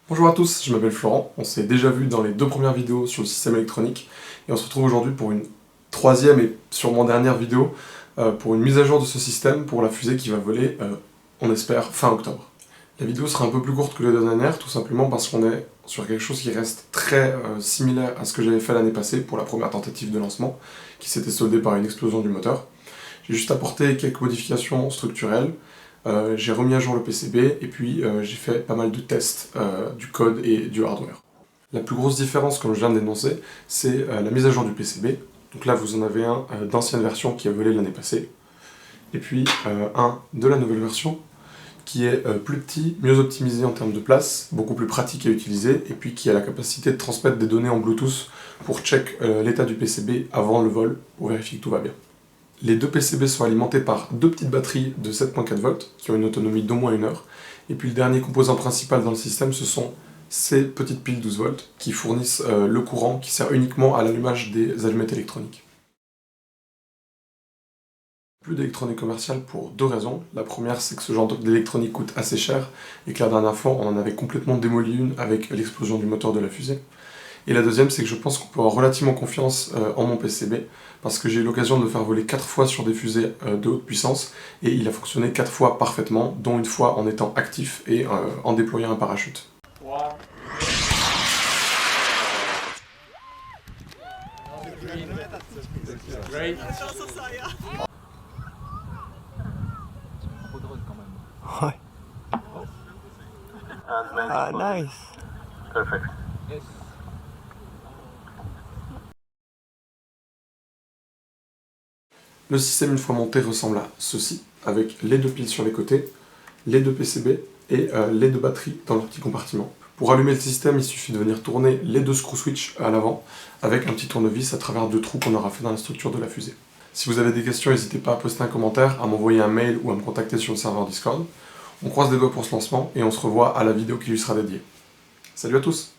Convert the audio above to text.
Bonjour à tous, je m'appelle Florent, on s'est déjà vu dans les deux premières vidéos sur le système électronique et on se retrouve aujourd'hui pour une troisième et sûrement dernière vidéo pour une mise à jour de ce système pour la fusée qui va voler, on espère, fin octobre. La vidéo sera un peu plus courte que les deux dernières, tout simplement parce qu'on est sur quelque chose qui reste très similaire à ce que j'avais fait l'année passée pour la première tentative de lancement, qui s'était soldée par une explosion du moteur. J'ai juste apporté quelques modifications structurelles, j'ai remis à jour le PCB et puis j'ai fait pas mal de tests du code et du hardware. La plus grosse différence, comme je viens d'énoncer, c'est la mise à jour du PCB. Donc là, vous en avez un d'ancienne version qui a volé l'année passée, et puis un de la nouvelle version qui est plus petit, mieux optimisé en termes de place, beaucoup plus pratique à utiliser, et puis qui a la capacité de transmettre des données en Bluetooth pour check l'état du PCB avant le vol, pour vérifier que tout va bien. Les deux PCB sont alimentés par deux petites batteries de 7.4 volts qui ont une autonomie d'au moins 1 heure. Et puis le dernier composant principal dans le système, ce sont ces petites piles 12 volts qui fournissent le courant qui sert uniquement à l'allumage des allumettes électroniques. Plus d'électronique commerciale pour deux raisons. La première, c'est que ce genre d'électronique coûte assez cher et que la dernière fois, on en avait complètement démoli une avec l'explosion du moteur de la fusée. Et la deuxième, c'est que je pense qu'on peut avoir relativement confiance en mon PCB, parce que j'ai eu l'occasion de le faire voler 4 fois sur des fusées de haute puissance, et il a fonctionné 4 fois parfaitement, dont une fois en étant actif et en déployant un parachute. Wow. Ouais. Ah, nice. Perfect. Yes. Le système, une fois monté, ressemble à ceci, avec les deux piles sur les côtés, les deux PCB et les deux batteries dans leur petit compartiment. Pour allumer le système, il suffit de venir tourner les deux screw switch à l'avant, avec un petit tournevis à travers deux trous qu'on aura fait dans la structure de la fusée. Si vous avez des questions, n'hésitez pas à poster un commentaire, à m'envoyer un mail ou à me contacter sur le serveur Discord. On croise les doigts pour ce lancement et on se revoit à la vidéo qui lui sera dédiée. Salut à tous!